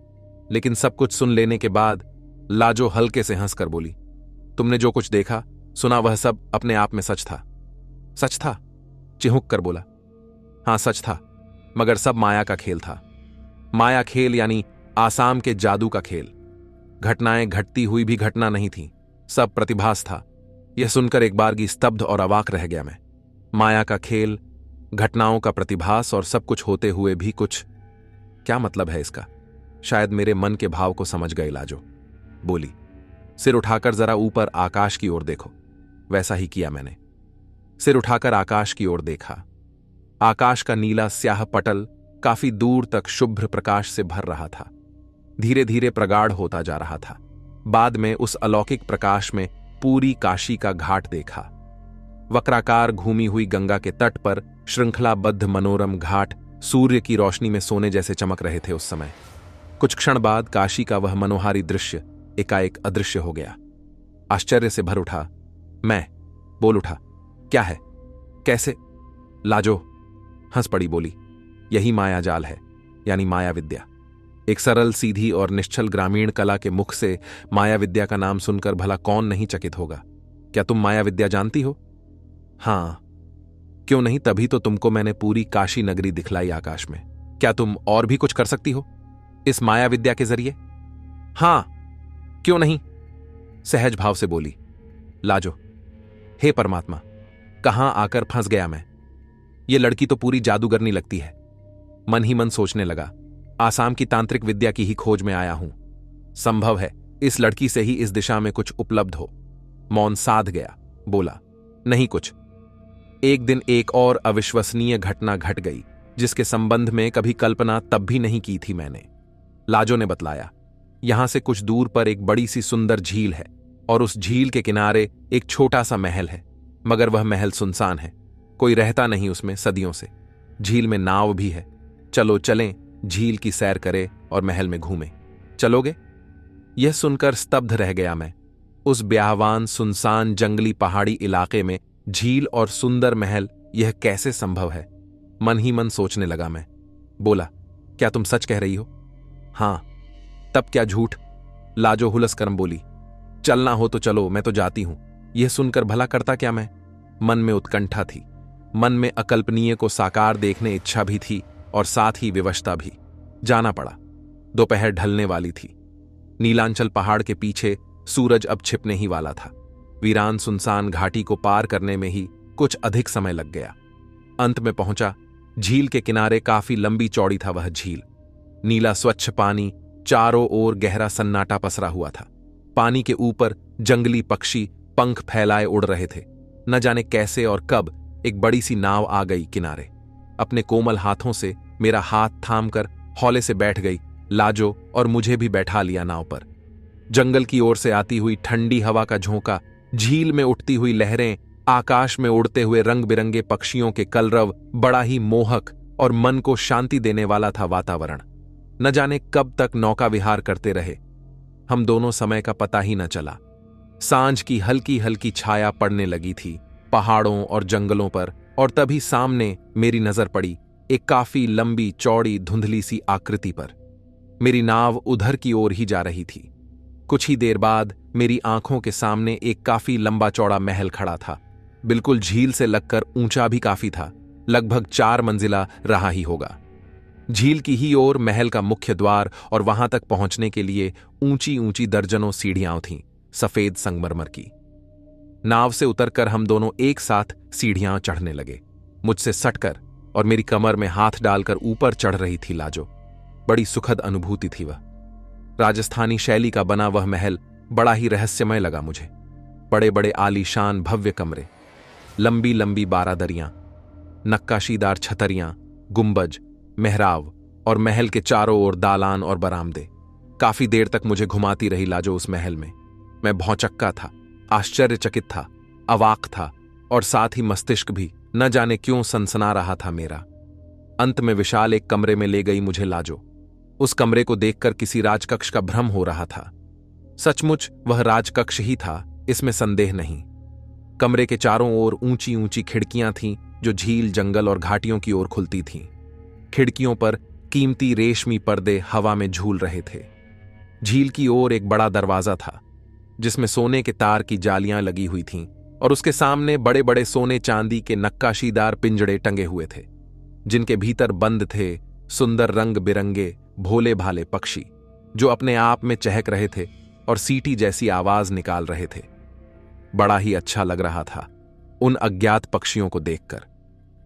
लेकिन सब कुछ सुन लेने के बाद लाजो हल्के से हंसकर बोली, तुमने जो कुछ देखा सुना वह सब अपने आप में सच था। सच था? चिहुक कर बोला, हां सच था, मगर सब माया का खेल था। माया खेल यानी आसाम के जादू का खेल। घटनाएं घटती हुई भी घटना नहीं थी, सब प्रतिभास था। यह सुनकर एक बारगी स्तब्ध और अवाक रह गया मैं। माया का खेल, घटनाओं का प्रतिभास और सब कुछ होते हुए भी कुछ। क्या मतलब है इसका? शायद मेरे मन के भाव को समझ गए लाजो। बोली, सिर उठाकर जरा ऊपर आकाश की ओर देखो। वैसा ही किया मैंने। सिर उठाकर आकाश की ओर देखा। आकाश का नीला स्याह पटल काफी दूर तक शुभ्र प्रकाश से भर रहा था। धीरे धीरे प्रगाढ़ होता जा रहा था। बाद में उस अलौकिक प्रकाश में पूरी काशी का घाट देखा। वक्राकार घूमी हुई गंगा के तट पर श्रृंखलाबद्ध मनोरम घाट सूर्य की रोशनी में सोने जैसे चमक रहे थे उस समय। कुछ क्षण बाद काशी का वह मनोहारी दृश्य एकाएक अदृश्य हो गया। आश्चर्य से भर उठा मैं, बोल उठा, क्या है, कैसे? लाजो हंस पड़ी, बोली, यही माया जाल है, यानी माया विद्या। एक सरल, सीधी और निश्चल ग्रामीण कला के मुख से माया विद्या का नाम सुनकर भला कौन नहीं चकित होगा। क्या तुम माया विद्या जानती हो? हां, क्यों नहीं, तभी तो तुमको मैंने पूरी काशी नगरी दिखलाई आकाश में। क्या तुम और भी कुछ कर सकती हो इस माया विद्या के जरिए? हां, क्यों नहीं, सहज भाव से बोली लाजो। हे परमात्मा, कहां आकर फंस गया मैं। ये लड़की तो पूरी जादूगरनी लगती है। मन ही मन सोचने लगा, आसाम की तांत्रिक विद्या की ही खोज में आया हूं। संभव है इस लड़की से ही इस दिशा में कुछ उपलब्ध हो। मौन साध गया, बोला, नहीं कुछ। एक दिन एक और अविश्वसनीय घटना घट गई जिसके संबंध में कभी कल्पना तब भी नहीं की थी मैंने। लाजो ने बतलाया, यहां से कुछ दूर पर एक बड़ी सी सुंदर झील है और उस झील के किनारे एक छोटा सा महल है, मगर वह महल सुनसान है, कोई रहता नहीं उसमें सदियों से। झील में नाव भी है, चलो चलें, झील की सैर करे और महल में घूमें। चलोगे? यह सुनकर स्तब्ध रह गया मैं। उस ब्याहवान, सुनसान, जंगली पहाड़ी इलाके में झील और सुंदर महल, यह कैसे संभव है? मन ही मन सोचने लगा मैं। बोला, क्या तुम सच कह रही हो? हां, तब क्या झूठ? लाजो हुलस करम बोली, चलना हो तो चलो, मैं तो जाती हूं। यह सुनकर भला करता क्या मैं? मन में उत्कंठा थी, मन में अकल्पनीय को साकार देखने इच्छा भी थी और साथ ही विवशता भी। जाना पड़ा। दोपहर ढलने वाली थी। नीलांचल पहाड़ के पीछे सूरज अब छिपने ही वाला था। वीरान सुनसान घाटी को पार करने में ही कुछ अधिक समय लग गया। अंत में पहुंचा। झील के किनारे काफी लंबी चौड़ी था वह झील। नीला स्वच्छ पानी, चारों ओर गहरा सन्नाटा पसरा हुआ था। पानी के ऊपर जंगली पक्षी पंख फैलाए उड़ रहे थे। न जाने कैसे और कब एक बड़ी सी नाव आ गई किनारे। अपने कोमल हाथों से मेरा हाथ थामकर हौले से बैठ गई लाजो और मुझे भी बैठा लिया नाव पर। जंगल की ओर से आती हुई ठंडी हवा का झोंका, झील में उठती हुई लहरें, आकाश में उड़ते हुए रंग बिरंगे पक्षियों के कलरव, बड़ा ही मोहक और मन को शांति देने वाला था वातावरण। न जाने कब तक नौका विहार करते रहे हम दोनों, समय का पता ही न चला। सांझ की हल्की हल्की छाया पड़ने लगी थी पहाड़ों और जंगलों पर, और तभी सामने मेरी नजर पड़ी एक काफी लंबी चौड़ी धुंधली सी आकृति पर। मेरी नाव उधर की ओर ही जा रही थी। कुछ ही देर बाद मेरी आंखों के सामने एक काफी लंबा चौड़ा महल खड़ा था। बिल्कुल झील से लगकर ऊंचा भी काफी था, लगभग 4 मंजिला रहा ही होगा। झील की ही ओर महल का मुख्य द्वार, और वहां तक पहुंचने के लिए ऊंची ऊंची दर्जनों सीढ़ियां थीं, सफेद संगमरमर की। नाव से उतरकर हम दोनों एक साथ सीढ़ियां चढ़ने लगे। मुझसे सटकर और मेरी कमर में हाथ डालकर ऊपर चढ़ रही थी लाजो। बड़ी सुखद अनुभूति थी वह। राजस्थानी शैली का बना वह महल बड़ा ही रहस्यमय लगा मुझे। बड़े बड़े आलीशान भव्य कमरे, लंबी लंबी बारादरियां, नक्काशीदार छतरियां, गुंबज, मेहराब और महल के चारों ओर दालान और बरामदे। काफी देर तक मुझे घुमाती रही लाजो उस महल में। मैं भौचक्का था, आश्चर्यचकित था, अवाक था, और साथ ही मस्तिष्क भी न जाने क्यों सनसना रहा था मेरा। अंत में विशाल एक कमरे में ले गई मुझे लाजो। उस कमरे को देखकर किसी राजकक्ष का भ्रम हो रहा था। सचमुच वह राजकक्ष ही था, इसमें संदेह नहीं। कमरे के चारों ओर ऊंची ऊंची खिड़कियां थीं जो झील, जंगल और घाटियों की ओर खुलती थीं। खिड़कियों पर कीमती रेशमी पर्दे हवा में झूल रहे थे। झील की ओर एक बड़ा दरवाजा था जिसमें सोने के तार की जालियां लगी हुई थीं, और उसके सामने बड़े बड़े सोने चांदी के नक्काशीदार पिंजड़े टंगे हुए थे, जिनके भीतर बंद थे सुंदर रंग बिरंगे भोले भाले पक्षी, जो अपने आप में चहक रहे थे और सीटी जैसी आवाज निकाल रहे थे। बड़ा ही अच्छा लग रहा था उन अज्ञात पक्षियों को देखकर।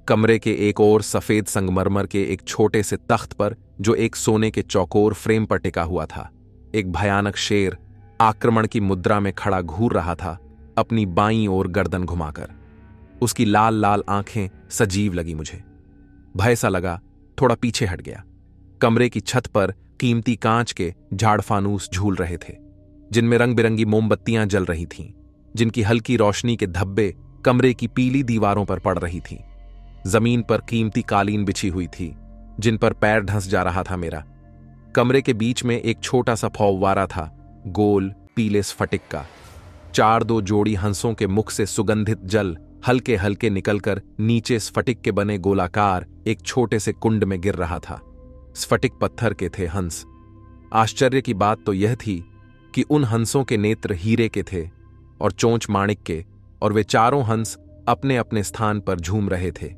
कमरे के एक ओर सफेद संगमरमर के एक छोटे से तख्त पर, जो एक सोने के चौकोर फ्रेम पर टिका हुआ था, एक भयानक शेर आक्रमण की मुद्रा में खड़ा घूर रहा था, अपनी बाईं ओर गर्दन घुमाकर। उसकी लाल लाल आंखें सजीव लगी मुझे। भय सा लगा, थोड़ा पीछे हट गया। कमरे की छत पर कीमती कांच के झाड़फानूस झूल रहे थे, जिनमें रंग बिरंगी मोमबत्तियां जल रही थीं, जिनकी हल्की रोशनी के धब्बे कमरे की पीली दीवारों पर पड़ रही थीं। जमीन पर कीमती कालीन बिछी हुई थी, जिन पर पैर ढंस जा रहा था मेरा। कमरे के बीच में एक छोटा सा फौवारा था, गोल पीले स्फटिक का। 4 जोड़ी हंसों के मुख से सुगंधित जल हल्के हल्के निकलकर नीचे स्फटिक के बने गोलाकार एक छोटे से कुंड में गिर रहा था। स्फटिक पत्थर के थे हंस। आश्चर्य की बात तो यह थी कि उन हंसों के नेत्र हीरे के थे और चोंच माणिक के, और वे चारों हंस अपने अपने स्थान पर झूम रहे थे।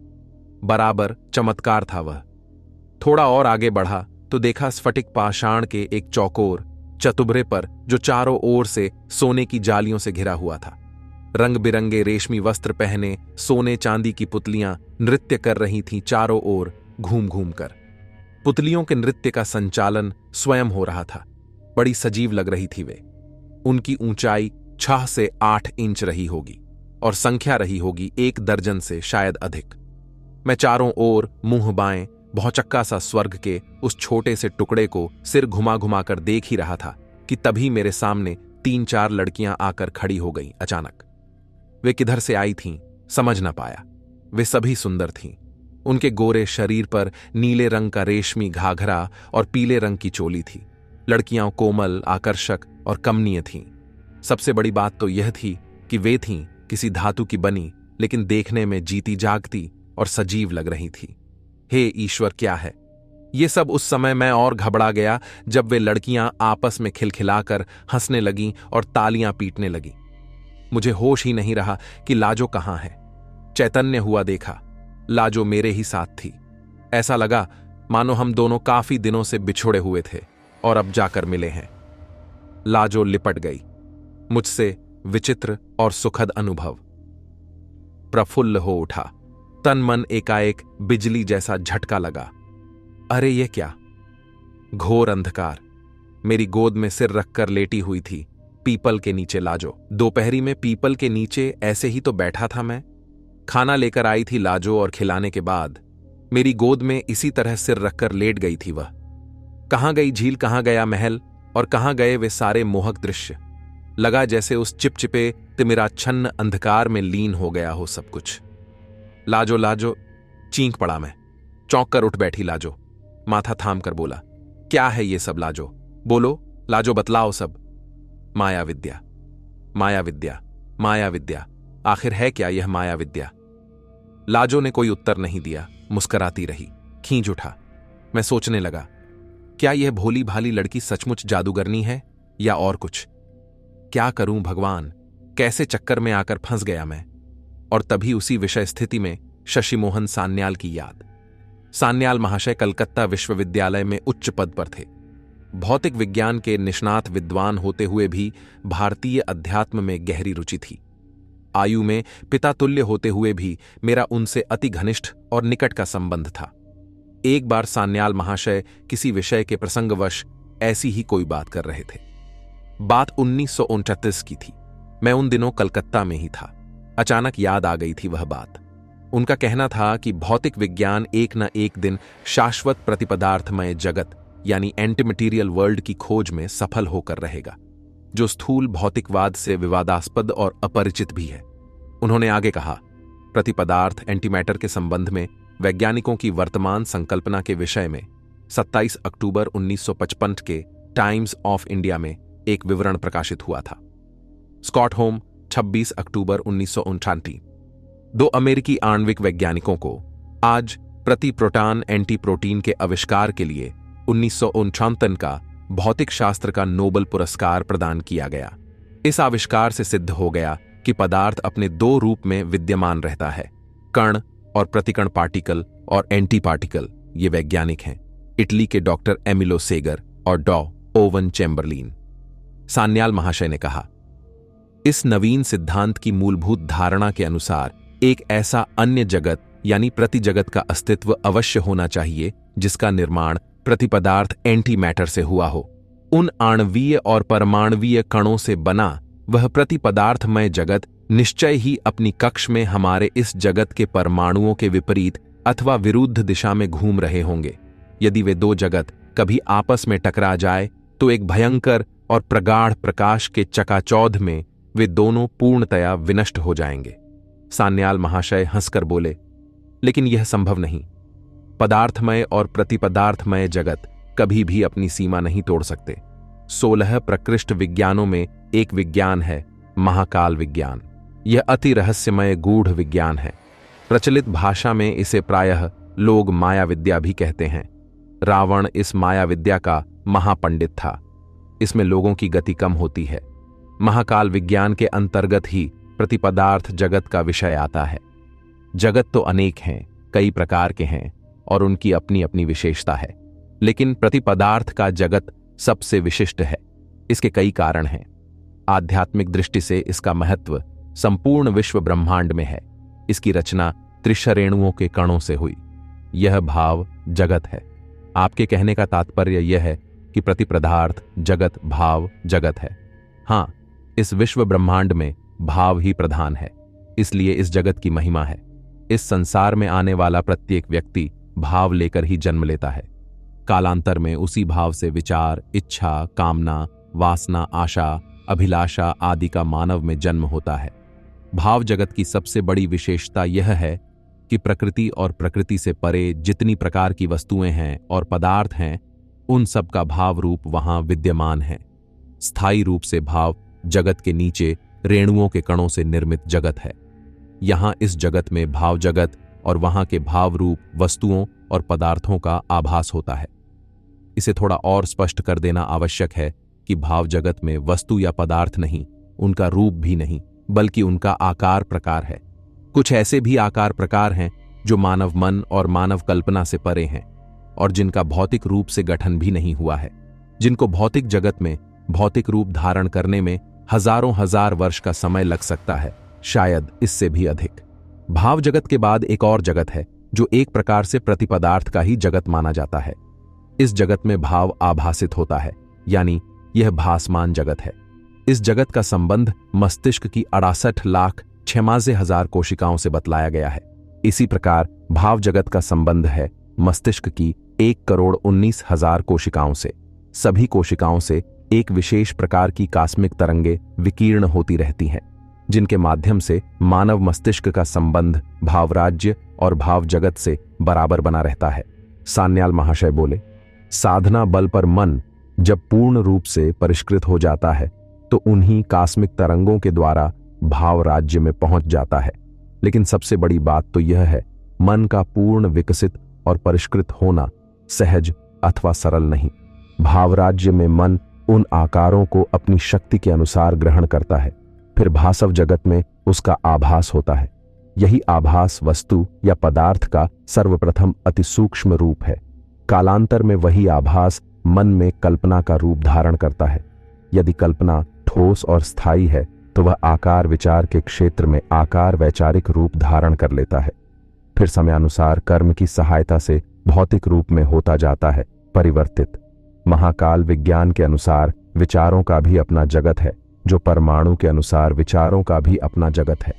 बराबर चमत्कार था वह। थोड़ा और आगे बढ़ा तो देखा स्फटिक पाषाण के एक चौकोर चतुबरे पर, जो चारों ओर से सोने की जालियों से घिरा हुआ था। रंग बिरंगे रेशमी वस्त्र पहने सोने चांदी की पुतलियां नृत्य कर रही थीं चारों ओर घूम घूम कर। पुतलियों के नृत्य का संचालन स्वयं हो रहा था। बड़ी सजीव लग रही थी वे। उनकी ऊंचाई 6 से 8 इंच रही होगी और संख्या रही होगी 1 दर्जन से शायद अधिक। मैं चारों ओर मुंह बाएं भौचक्का सा स्वर्ग के उस छोटे से टुकड़े को सिर घुमा घुमा कर देख ही रहा था कि तभी मेरे सामने 3-4 लड़कियां आकर खड़ी हो गईं अचानक। वे किधर से आई थीं समझ न पाया। वे सभी सुंदर थीं। उनके गोरे शरीर पर नीले रंग का रेशमी घाघरा और पीले रंग की चोली थी। लड़कियां कोमल, आकर्षक और कमनीय थीं। सबसे बड़ी बात तो यह थी कि वे थीं किसी धातु की बनी, लेकिन देखने में जीती जागती और सजीव लग रही थी। हे ईश्वर, क्या है ये सब? उस समय मैं और घबरा गया जब वे लड़कियां आपस में खिलखिलाकर हंसने लगीं और तालियां पीटने लगीं। मुझे होश ही नहीं रहा कि लाजो कहाँ है। चैतन्य हुआ देखा, लाजो मेरे ही साथ थी। ऐसा लगा मानो हम दोनों काफी दिनों से बिछुड़े हुए थे और अब जाकर मिले हैं। लाजो लिपट गई मुझसे। विचित्र और सुखद अनुभव। प्रफुल्ल हो उठा। तन मन एकाएक बिजली जैसा झटका लगा। अरे ये क्या? घोर अंधकार। मेरी गोद में सिर रखकर लेटी हुई थी पीपल के नीचे लाजो। दोपहरी में पीपल के नीचे ऐसे ही तो बैठा था मैं। खाना लेकर आई थी लाजो और खिलाने के बाद मेरी गोद में इसी तरह सिर रखकर लेट गई थी वह। कहां गई झील, कहां गया महल और कहां गए वे सारे मोहक दृश्य। लगा जैसे उस चिपचिपे तिमिराच्छन्न अंधकार में लीन हो गया हो सब कुछ। लाजो लाजो, चींक पड़ा मैं। चौंक कर उठ बैठी लाजो। माथा थाम कर बोला, क्या है ये सब लाजो? बोलो लाजो, बतलाओ सब। माया विद्या, माया विद्या, माया विद्या। आखिर है क्या यह माया विद्या? लाजो ने कोई उत्तर नहीं दिया, मुस्कराती रही। खींच उठा। मैं सोचने लगा, क्या यह भोली भाली लड़की सचमुच जादूगरनी है या और कुछ? क्या करूं भगवान, कैसे चक्कर में आकर फंस गया मैं। और तभी उसी विषय स्थिति में शशि मोहन सान्याल की याद। सान्याल महाशय कलकत्ता विश्वविद्यालय में उच्च पद पर थे। भौतिक विज्ञान के निष्णात विद्वान होते हुए भी भारतीय अध्यात्म में गहरी रुचि थी। आयु में पिता तुल्य होते हुए भी मेरा उनसे अति घनिष्ठ और निकट का संबंध था। एक बार सान्याल महाशय किसी विषय के प्रसंगवश ऐसी ही कोई बात कर रहे थे। बात 1939 की थी। मैं उन दिनों कलकत्ता में ही था। अचानक याद आ गई थी वह बात। उनका कहना था कि भौतिक विज्ञान एक न एक दिन शाश्वत प्रतिपदार्थमय जगत यानी एंटीमटीरियल वर्ल्ड की खोज में सफल होकर रहेगा, जो स्थूल भौतिकवाद से विवादास्पद और अपरिचित भी है। उन्होंने आगे कहा, प्रतिपदार्थ एंटीमैटर के संबंध में वैज्ञानिकों की वर्तमान संकल्पना के विषय में 27 अक्टूबर 1955 के टाइम्स ऑफ इंडिया में एक विवरण प्रकाशित हुआ था। स्कॉटहोम 26 अक्टूबर 1959। 2 अमेरिकी आणविक वैज्ञानिकों को आज प्रति प्रोटॉन एंटी प्रोटीन के आविष्कार के लिए 1959 का भौतिक शास्त्र का नोबेल पुरस्कार प्रदान किया गया। इस आविष्कार से सिद्ध हो गया कि पदार्थ अपने 2 रूप में विद्यमान रहता है, कण और प्रतिकण पार्टिकल और एंटी पार्टिकल। ये वैज्ञानिक हैं इटली के डॉक्टर एमिलो सेगर और डॉ ओवन चैम्बरलिन। सान्याल महाशय ने कहा, इस नवीन सिद्धांत की मूलभूत धारणा के अनुसार एक ऐसा अन्य जगत यानी प्रति जगत का अस्तित्व अवश्य होना चाहिए जिसका निर्माण प्रतिपदार्थ एंटी मैटर से हुआ हो। उन आणवीय और परमाणवीय कणों से बना वह प्रतिपदार्थमय जगत निश्चय ही अपनी कक्ष में हमारे इस जगत के परमाणुओं के विपरीत अथवा विरुद्ध दिशा में घूम रहे होंगे। यदि वे 2 जगत कभी आपस में टकरा जाए तो एक भयंकर और प्रगाढ़ प्रकाश के चकाचौंध में वे दोनों पूर्णतया विनष्ट हो जाएंगे। सान्याल महाशय हंसकर बोले, लेकिन यह संभव नहीं। पदार्थमय और प्रतिपदार्थमय जगत कभी भी अपनी सीमा नहीं तोड़ सकते। 16 प्रकृष्ट विज्ञानों में एक विज्ञान है महाकाल विज्ञान। यह अति रहस्यमय गूढ़ विज्ञान है। प्रचलित भाषा में इसे प्रायः लोग माया विद्या भी कहते हैं। रावण इस माया विद्या का महापंडित था। इसमें लोगों की गति कम होती है। महाकाल विज्ञान के अंतर्गत ही प्रतिपदार्थ जगत का विषय आता है। जगत तो अनेक हैं, कई प्रकार के हैं और उनकी अपनी अपनी विशेषता है, लेकिन प्रतिपदार्थ का जगत सबसे विशिष्ट है। इसके कई कारण हैं। आध्यात्मिक दृष्टि से इसका महत्व संपूर्ण विश्व ब्रह्मांड में है। इसकी रचना त्रिशरेणुओं के कणों से हुई। यह भाव जगत है। आपके कहने का तात्पर्य यह है कि प्रतिपदार्थ जगत भाव जगत है। हां, इस विश्व ब्रह्मांड में भाव ही प्रधान है, इसलिए इस जगत की महिमा है। इस संसार में आने वाला प्रत्येक व्यक्ति भाव लेकर ही जन्म लेता है। कालांतर में उसी भाव से विचार, इच्छा, कामना, वासना, आशा, अभिलाषा आदि का मानव में जन्म होता है। भाव जगत की सबसे बड़ी विशेषता यह है कि प्रकृति और प्रकृति से परे जितनी प्रकार की वस्तुएं हैं और पदार्थ हैं, उन सब का भाव रूप वहां विद्यमान है। स्थायी रूप से भाव जगत के नीचे रेणुओं के कणों से निर्मित जगत है। यहां इस जगत में भाव जगत और वहां के भाव रूप वस्तुओं और पदार्थों का आभास होता है। इसे थोड़ा और स्पष्ट कर देना आवश्यक है कि भाव जगत में वस्तु या पदार्थ नहीं, उनका रूप भी नहीं, बल्कि उनका आकार प्रकार है। कुछ ऐसे भी आकार प्रकार हैं जो मानव मन और मानव कल्पना से परे हैं और जिनका भौतिक रूप से गठन भी नहीं हुआ है, जिनको भौतिक जगत में भौतिक रूप धारण करने में हजारों हजार वर्ष का समय लग सकता है, शायद इससे भी अधिक। भाव जगत के बाद एक और जगत है जो एक प्रकार से प्रतिपदार्थ का ही जगत माना जाता है। इस जगत में भाव आभासित होता है, यानी यह भासमान जगत है। इस जगत का संबंध मस्तिष्क की 68,86,000 कोशिकाओं से बतलाया गया है। इसी प्रकार भाव जगत का संबंध है मस्तिष्क की 1,19,000 कोशिकाओं से। सभी कोशिकाओं से एक विशेष प्रकार की कास्मिक तरंगे विकीर्ण होती रहती हैं, जिनके माध्यम से मानव मस्तिष्क का संबंध भावराज्य और भाव जगत से बराबर बना रहता है। सान्याल महाशय बोले, साधना बल पर मन जब पूर्ण रूप से परिष्कृत हो जाता है तो उन्हीं कास्मिक तरंगों के द्वारा भाव राज्य में पहुंच जाता है। लेकिन सबसे बड़ी बात तो यह है, मन का पूर्ण विकसित और परिष्कृत होना सहज अथवा सरल नहीं। भाव राज्य में मन उन आकारों को अपनी शक्ति के अनुसार ग्रहण करता है, फिर भासव जगत में उसका आभास होता है। यही आभास वस्तु या पदार्थ का सर्वप्रथम अति सूक्ष्म रूप है। कालांतर में वही आभास मन में कल्पना का रूप धारण करता है। यदि कल्पना ठोस और स्थायी है तो वह आकार विचार के क्षेत्र में आकार वैचारिक रूप धारण कर लेता है, फिर समयानुसार कर्म की सहायता से भौतिक रूप में होता जाता है परिवर्तित। महाकाल विज्ञान के अनुसार विचारों का भी अपना जगत है, जो परमाणु के अनुसार विचारों का भी अपना जगत है।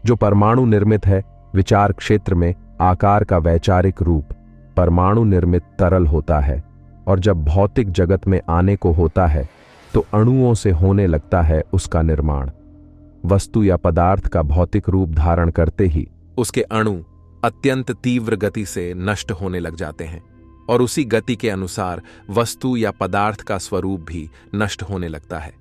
जो परमाणु निर्मित है, विचार क्षेत्र में आकार का वैचारिक रूप परमाणु निर्मित तरल होता है, और जब भौतिक जगत में आने को होता है तो अणुओं से होने लगता है उसका निर्माण। वस्तु या पदार्थ का भौतिक रूप धारण करते ही उसके अणु अत्यंत तीव्र गति से नष्ट होने लग जाते हैं, और उसी गति के अनुसार वस्तु या पदार्थ का स्वरूप भी नष्ट होने लगता है।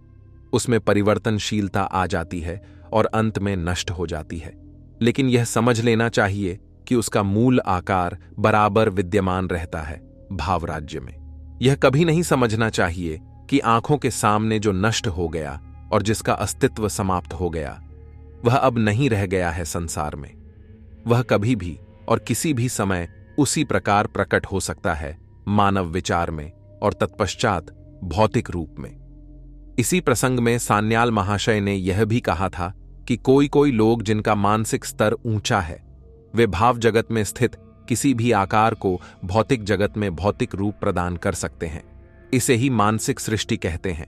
उसमें परिवर्तनशीलता आ जाती है और अंत में नष्ट हो जाती है। लेकिन यह समझ लेना चाहिए कि उसका मूल आकार बराबर विद्यमान रहता है भाव राज्य में। यह कभी नहीं समझना चाहिए कि आंखों के सामने जो नष्ट हो गया और जिसका अस्तित्व समाप्त हो गया, वह अब नहीं रह गया है संसार में। वह कभी भी और किसी भी समय उसी प्रकार प्रकट हो सकता है मानव विचार में और तत्पश्चात भौतिक रूप में। इसी प्रसंग में सान्याल महाशय ने यह भी कहा था कि कोई कोई लोग जिनका मानसिक स्तर ऊंचा है, वे भाव जगत में स्थित किसी भी आकार को भौतिक जगत में भौतिक रूप प्रदान कर सकते हैं। इसे ही मानसिक सृष्टि कहते हैं।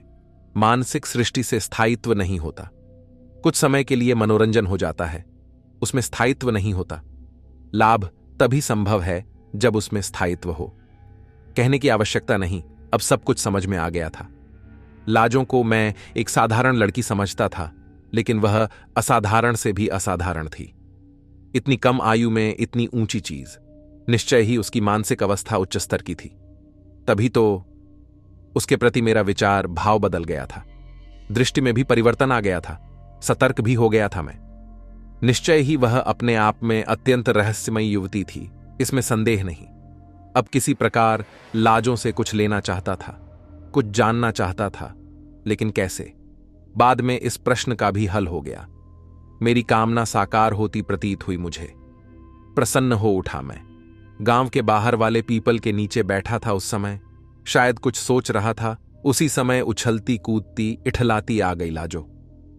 मानसिक सृष्टि से स्थायित्व नहीं होता। कुछ समय के लिए मनोरंजन हो जाता है, उसमें स्थायित्व नहीं होता। लाभ तभी संभव है जब उसमें स्थायित्व हो। कहने की आवश्यकता नहीं, अब सब कुछ समझ में आ गया था। लाजों को मैं एक साधारण लड़की समझता था, लेकिन वह असाधारण से भी असाधारण थी। इतनी कम आयु में इतनी ऊंची चीज, निश्चय ही उसकी मानसिक अवस्था उच्च स्तर की थी। तभी तो उसके प्रति मेरा विचार भाव बदल गया था। दृष्टि में भी परिवर्तन आ गया था। सतर्क भी हो गया था मैं। निश्चय ही वह अपने आप में अत्यंत रहस्यमयी युवती थी, इसमें संदेह नहीं। अब किसी प्रकार लाजों से कुछ लेना चाहता था, कुछ जानना चाहता था, लेकिन कैसे? बाद में इस प्रश्न का भी हल हो गया। मेरी कामना साकार होती प्रतीत हुई मुझे। प्रसन्न हो उठा मैं। गांव के बाहर वाले पीपल के नीचे बैठा था उस समय। शायद कुछ सोच रहा था। उसी समय उछलती कूदती इठलाती आ गई लाजो।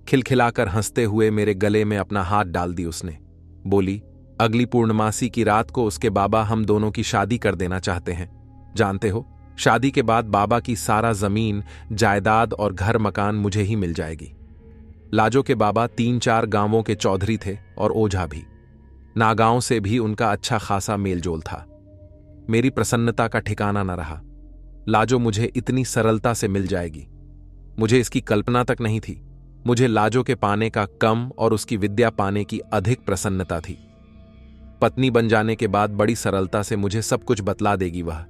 खिलखिलाकर हंसते हुए मेरे गले में अपना हाथ डाल दी उसने। बोली, अगली पूर्णमासी की रात को उसके बाबा हम दोनों की शादी कर देना चाहते हैं। जानते हो, शादी के बाद बाबा की सारा जमीन, जायदाद और घर मकान मुझे ही मिल जाएगी। लाजो के बाबा 3-4 गांवों के चौधरी थे और ओझा भी। नागांव से भी उनका अच्छा खासा मेलजोल था। मेरी प्रसन्नता का ठिकाना न रहा। लाजो मुझे इतनी सरलता से मिल जाएगी, मुझे इसकी कल्पना तक नहीं थी। मुझे लाजो के पाने का कम और उसकी विद्या पाने की अधिक प्रसन्नता थी। पत्नी बन जाने के बाद बड़ी सरलता से मुझे सब कुछ बतला देगी वह,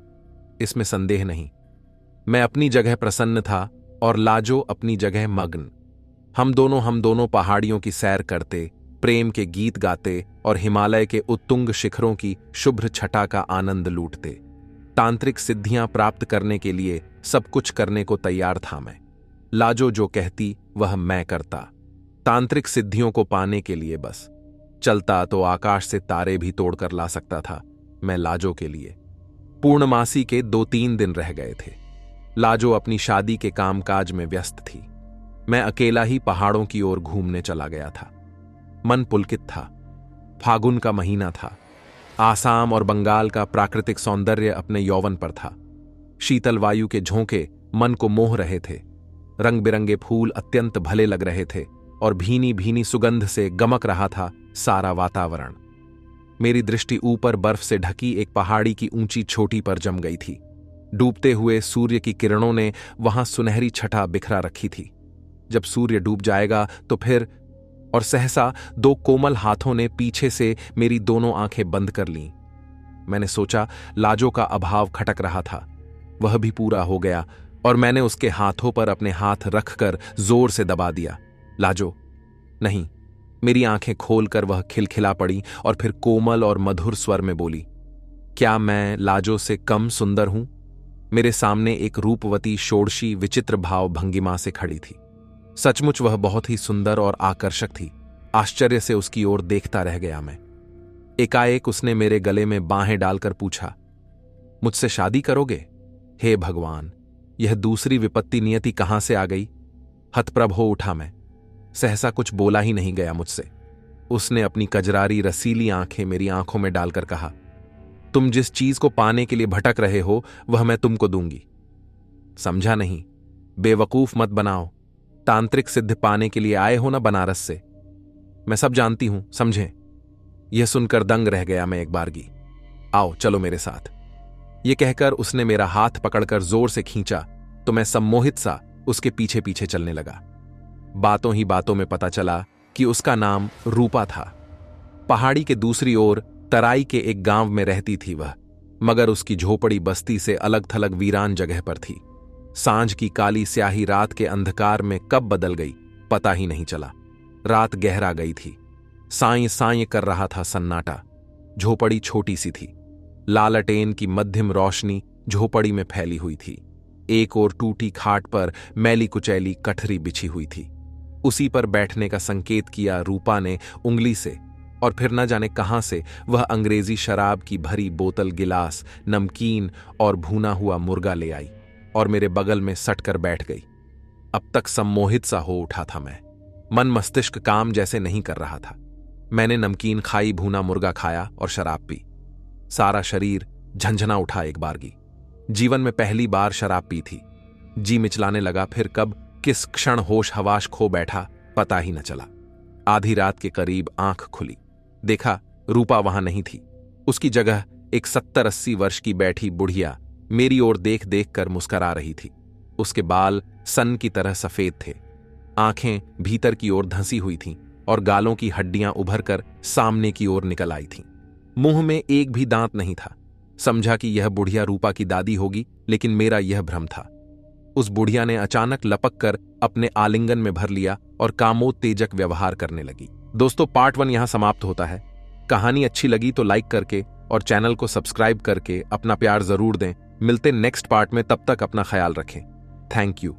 इसमें संदेह नहीं। मैं अपनी जगह प्रसन्न था और लाजो अपनी जगह मग्न। हम दोनों पहाड़ियों की सैर करते, प्रेम के गीत गाते और हिमालय के उत्तुंग शिखरों की शुभ्र छटा का आनंद लूटते। तांत्रिक सिद्धियां प्राप्त करने के लिए सब कुछ करने को तैयार था मैं। लाजो जो कहती वह मैं करता। तांत्रिक सिद्धियों को पाने के लिए बस चलता तो आकाश से तारे भी तोड़कर ला सकता था मैं लाजो के लिए। पूर्णमासी के 2-3 दिन रह गए थे। लाजो अपनी शादी के कामकाज में व्यस्त थी। मैं अकेला ही पहाड़ों की ओर घूमने चला गया था। मन पुलकित था। फागुन का महीना था। आसाम और बंगाल का प्राकृतिक सौंदर्य अपने यौवन पर था। शीतल वायु के झोंके मन को मोह रहे थे। रंग बिरंगे फूल अत्यंत भले लग रहे थे और भीनी भीनी सुगंध से गमक रहा था सारा वातावरण। मेरी दृष्टि ऊपर बर्फ से ढकी एक पहाड़ी की ऊंची चोटी पर जम गई थी। डूबते हुए सूर्य की किरणों ने वहां सुनहरी छटा बिखरा रखी थी। जब सूर्य डूब जाएगा तो फिर, और सहसा 2 कोमल हाथों ने पीछे से मेरी दोनों आंखें बंद कर लीं। मैंने सोचा लाजो का अभाव खटक रहा था, वह भी पूरा हो गया और मैंने उसके हाथों पर अपने हाथ रखकर जोर से दबा दिया। लाजो, नहीं। मेरी आंखें खोलकर वह खिलखिला पड़ी और फिर कोमल और मधुर स्वर में बोली, क्या मैं लाजो से कम सुंदर हूं? मेरे सामने एक रूपवती षोडशी विचित्र भाव भंगिमा से खड़ी थी। सचमुच वह बहुत ही सुंदर और आकर्षक थी। आश्चर्य से उसकी ओर देखता रह गया मैं। एकाएक उसने मेरे गले में बाहें डालकर पूछा, मुझसे शादी करोगे? हे भगवान, यह दूसरी विपत्ति नियति कहां से आ गई? हतप्रभ हो उठा मैं। सहसा कुछ बोला ही नहीं गया मुझसे। उसने अपनी कजरारी रसीली आंखें मेरी आंखों में डालकर कहा, तुम जिस चीज को पाने के लिए भटक रहे हो वह मैं तुमको दूंगी। समझा नहीं? बेवकूफ मत बनाओ। तांत्रिक सिद्ध पाने के लिए आए हो ना बनारस से। मैं सब जानती हूं, समझें? यह सुनकर दंग रह गया मैं एक बारगी। आओ चलो मेरे साथ। यह कहकर उसने मेरा हाथ पकड़कर जोर से खींचा तो मैं सम्मोहित सा उसके पीछे पीछे चलने लगा। बातों ही बातों में पता चला कि उसका नाम रूपा था। पहाड़ी के दूसरी ओर तराई के एक गांव में रहती थी वह, मगर उसकी झोपड़ी बस्ती से अलग थलग वीरान जगह पर थी। सांझ की काली स्याही रात के अंधकार में कब बदल गई पता ही नहीं चला। रात गहरा गई थी। साई साई कर रहा था सन्नाटा। झोपड़ी छोटी सी थी। लालटेन की मध्यम रोशनी झोपड़ी में फैली हुई थी। एक और टूटी खाट पर मैली कुचैली कठरी बिछी हुई थी। उसी पर बैठने का संकेत किया रूपा ने उंगली से, और फिर न जाने कहां से वह अंग्रेजी शराब की भरी बोतल, गिलास, नमकीन और भूना हुआ मुर्गा ले आई और मेरे बगल में सटकर बैठ गई। अब तक सम्मोहित सा हो उठा था मैं। मन मस्तिष्क काम जैसे नहीं कर रहा था। मैंने नमकीन खाई, भूना मुर्गा खाया और शराब पी। सारा शरीर झंझना उठा एक बारगी। जीवन में पहली बार शराब पी थी। जी मिचलाने लगा, फिर कब किस क्षण होश हवाश खो बैठा पता ही न चला। आधी रात के करीब आंख खुली। देखा रूपा वहां नहीं थी। उसकी जगह एक 70-80 वर्ष की बैठी बुढ़िया मेरी ओर देख देख कर मुस्करा रही थी। उसके बाल सन की तरह सफेद थे। आंखें भीतर की ओर धंसी हुई थीं और गालों की हड्डियां उभर कर सामने की ओर निकल आई थीं। मुंह में एक भी दांत नहीं था। समझा कि यह बुढ़िया रूपा की दादी होगी, लेकिन मेरा यह भ्रम था। उस बुढ़िया ने अचानक लपक कर अपने आलिंगन में भर लिया और कामोत्तेजक व्यवहार करने लगी। दोस्तों, पार्ट 1 यहां समाप्त होता है। कहानी अच्छी लगी तो लाइक करके और चैनल को सब्सक्राइब करके अपना प्यार जरूर दें। मिलते नेक्स्ट पार्ट में, तब तक अपना ख्याल रखें। Thank you.